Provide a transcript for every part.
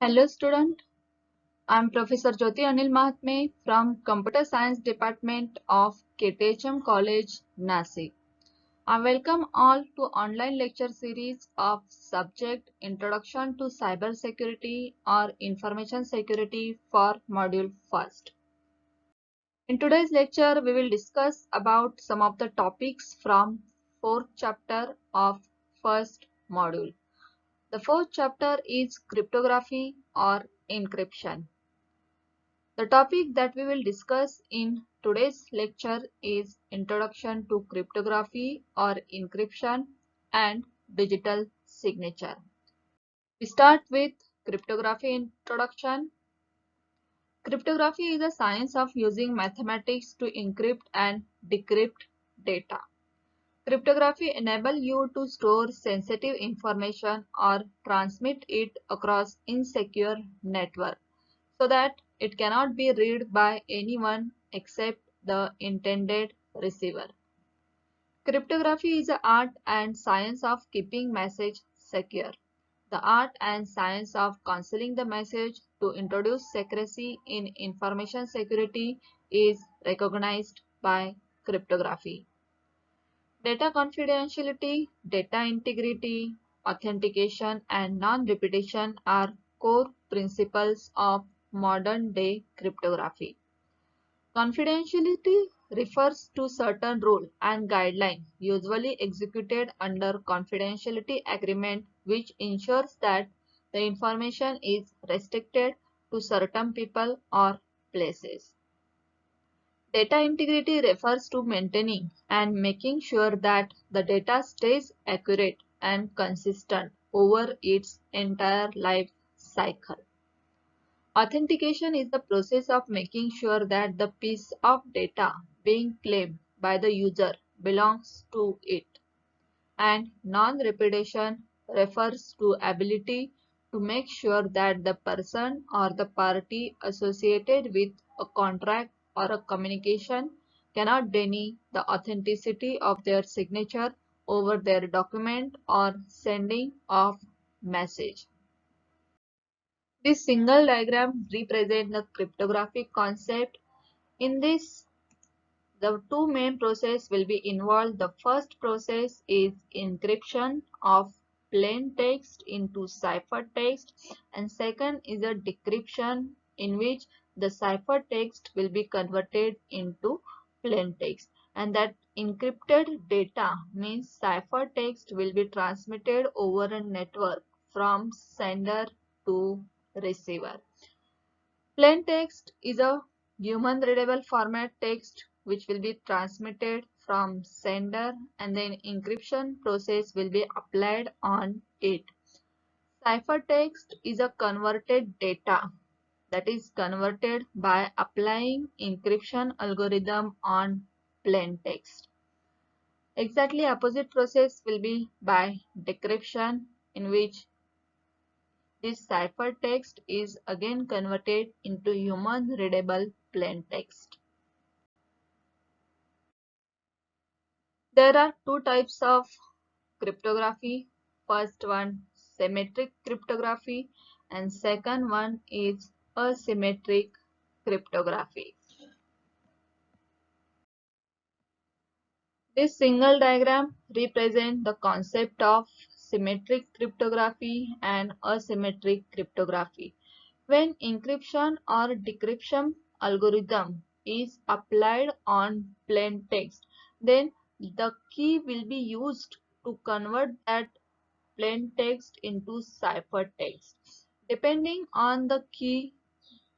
Hello student, I am Professor Jyoti Anil Mahatme from Computer Science Department of KTHM College, Nasik. I welcome all to online lecture series of subject Introduction to Cyber Security or Information Security for Module 1st. In today's lecture, we will discuss about some of the topics from 4th chapter of 1st module. The 4th chapter is cryptography or encryption. The topic that we will discuss in today's lecture is Introduction to Cryptography or Encryption and Digital Signature. We start with cryptography introduction. Cryptography is the science of using mathematics to encrypt and decrypt data. Cryptography enables you to store sensitive information or transmit it across insecure network so that it cannot be read by anyone except the intended receiver. Cryptography is the art and science of keeping message secure. The art and science of concealing the message to introduce secrecy in information security is recognized by cryptography. Data confidentiality, data integrity, authentication, and non-repetition are core principles of modern-day cryptography. Confidentiality refers to certain rules and guidelines usually executed under confidentiality agreement which ensures that the information is restricted to certain people or places. Data integrity refers to maintaining and making sure that the data stays accurate and consistent over its entire life cycle. Authentication is the process of making sure that the piece of data being claimed by the user belongs to it. And non-repetition refers to ability to make sure that the person or the party associated with a contract or a communication cannot deny the authenticity of their signature over their document or sending of message. This single diagram represents the cryptographic concept. In this, the two main processes will be involved. The first process is encryption of plain text into ciphertext, and second is a decryption in which the ciphertext will be converted into plain text. And that encrypted data means ciphertext will be transmitted over a network from sender to receiver. Plain text is a human readable format text which will be transmitted from sender and then encryption process will be applied on it. Ciphertext is a converted data that is converted by applying encryption algorithm on plain text. Exactly opposite process will be by decryption in which this ciphertext is again converted into human readable plain text. There are two types of cryptography. First one symmetric cryptography and second one is asymmetric cryptography. This single diagram represents the concept of symmetric cryptography and asymmetric cryptography. When encryption or decryption algorithm is applied on plain text, then the key will be used to convert that plain text into ciphertext. Depending on the key,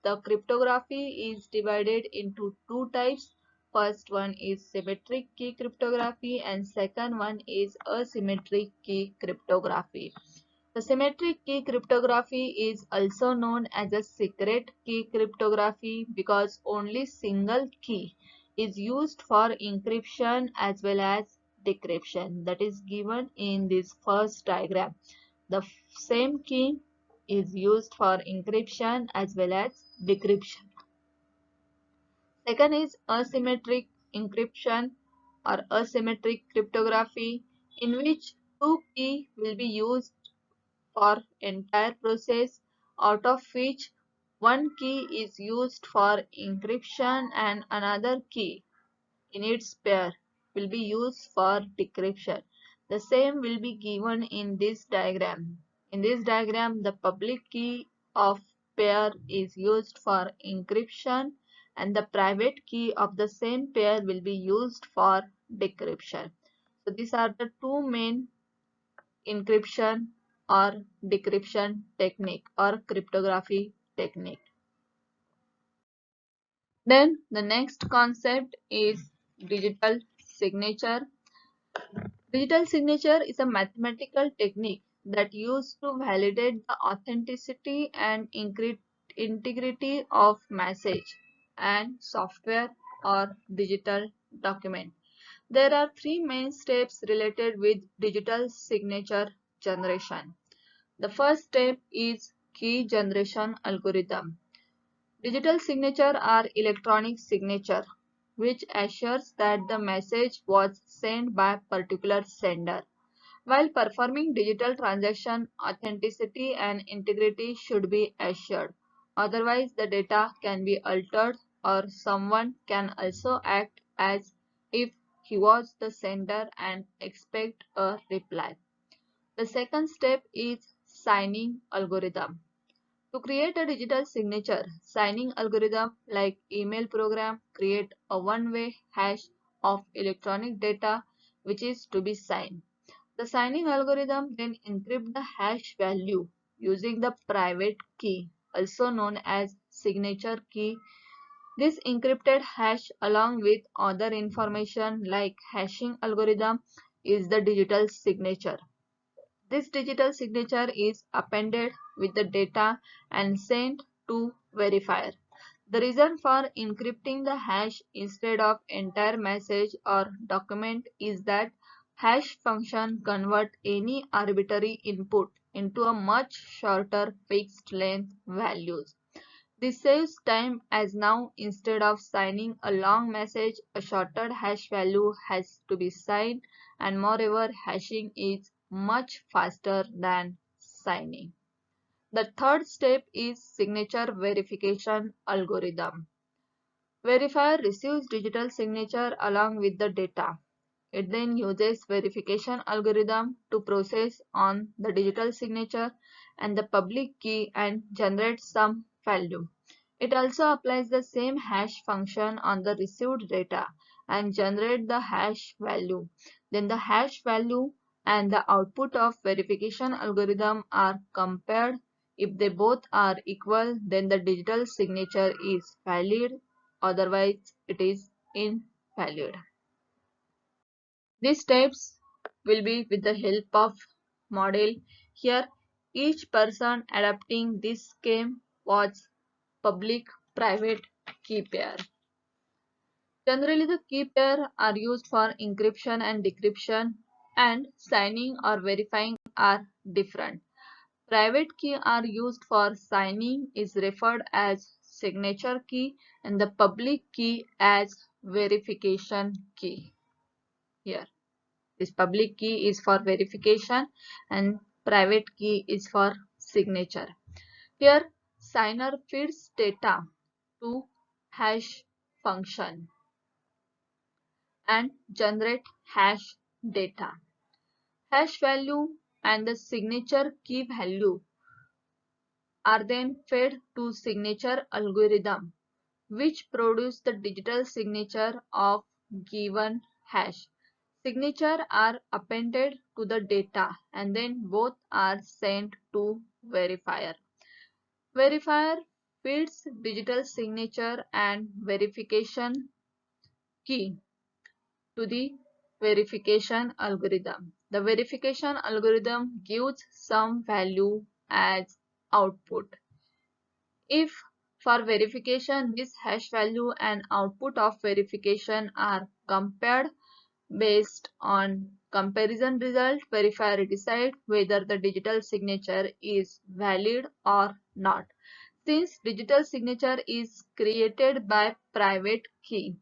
the cryptography is divided into two types. First one is symmetric key cryptography and second one is asymmetric key cryptography. The symmetric key cryptography is also known as a secret key cryptography because only single key is used for encryption as well as decryption, that is given in this first diagram. The same key is used for encryption as well as decryption. Second is asymmetric encryption or asymmetric cryptography in which two keys will be used for entire process. out of which one key is used for encryption and another key in its pair will be used for decryption. The same will be given in this diagram. In this diagram, the public key of pair is used for encryption and the private key of the same pair will be used for decryption. So these are the two main encryption or decryption technique or cryptography technique. Then the next concept is digital signature. Digital signature is a mathematical technique that used to validate the authenticity and integrity of message and software or digital document. There are three main steps related with digital signature generation. The first step is key generation algorithm. Digital signature are electronic signature which assures that the message was sent by a particular sender. While performing digital transaction, authenticity and integrity should be assured. Otherwise, the data can be altered or someone can also act as if he was the sender and expect a reply. The second step is signing algorithm. To create a digital signature, signing algorithm like email program create a one-way hash of electronic data which is to be signed. The signing algorithm then encrypt the hash value using the private key, also known as signature key. This encrypted hash along with other information like hashing algorithm is the digital signature. This digital signature is appended with the data and sent to verifier. The reason for encrypting the hash instead of entire message or document is that hash function convert any arbitrary input into a much shorter fixed length values. This saves time as now instead of signing a long message, a shorter hash value has to be signed and moreover hashing is much faster than signing. The third step is signature verification algorithm. Verifier receives digital signature along with the data. It then uses verification algorithm to process on the digital signature and the public key and generate some value. It also applies the same hash function on the received data and generate the hash value. Then the hash value and the output of verification algorithm are compared. If they both are equal, then the digital signature is valid, otherwise it is invalid. These steps will be with the help of model. Here, each person adapting this scheme was public-private key pair. Generally, the key pair are used for encryption and decryption, and signing or verifying are different. Private key are used for signing is referred as signature key and the public key as verification key. Here. This public key is for verification and private key is for signature. Here, signer feeds data to hash function and generate hash data. Hash value and the signature key value are then fed to signature algorithm which produce the digital signature of given hash. Signature are appended to the data and then both are sent to verifier. Verifier feeds digital signature and verification key to the verification algorithm. The verification algorithm gives some value as output. If for verification this hash value and output of verification are compared, based on comparison result, verifier decide whether the digital signature is valid or not. Since digital signature is created by private key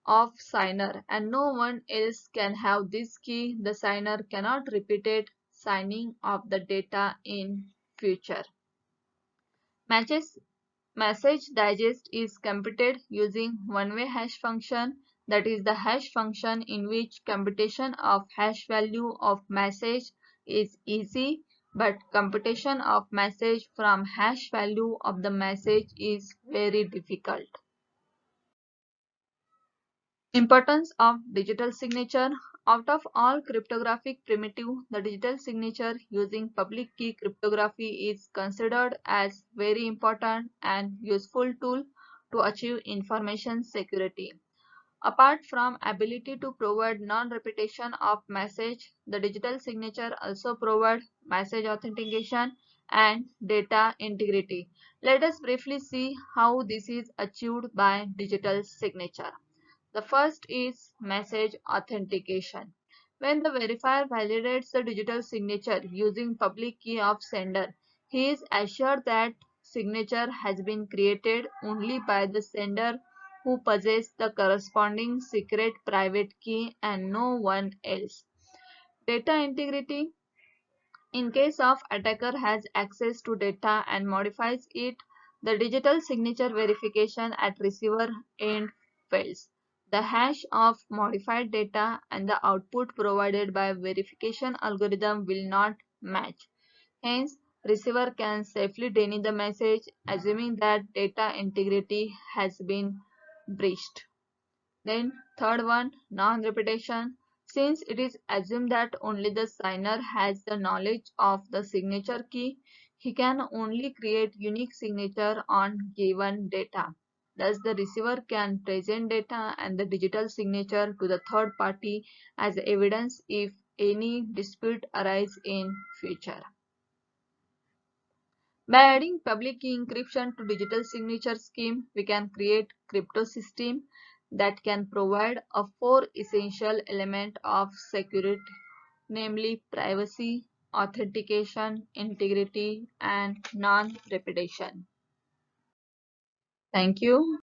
of signer and no one else can have this key, the signer cannot repeat it signing of the data in future. Matches Message digest is computed using one-way hash function, that is the hash function in which computation of hash value of message is easy, but computation of message from hash value of the message is very difficult. Importance of digital signature. Out of all cryptographic primitive, the digital signature using public key cryptography is considered as very important and useful tool to achieve information security. Apart from ability to provide non-repetition of message, the digital signature also provides message authentication and data integrity. Let us briefly see how this is achieved by digital signature. The first is message authentication. When the verifier validates the digital signature using public key of sender, he is assured that signature has been created only by the sender who possesses the corresponding secret private key and no one else. Data integrity. In case of attacker has access to data and modifies it, the digital signature verification at receiver end fails. The hash of modified data and the output provided by verification algorithm will not match. Hence, receiver can safely deny the message, assuming that data integrity has been breached. Then third one, non-repetition. Since it is assumed that only the signer has the knowledge of the signature key, he can only create unique signature on given data. Thus, the receiver can present data and the digital signature to the third party as evidence if any dispute arises in future. By adding public key encryption to digital signature scheme, we can create crypto system that can provide a four essential element of security, namely privacy, authentication, integrity, and non-repetition. Thank you.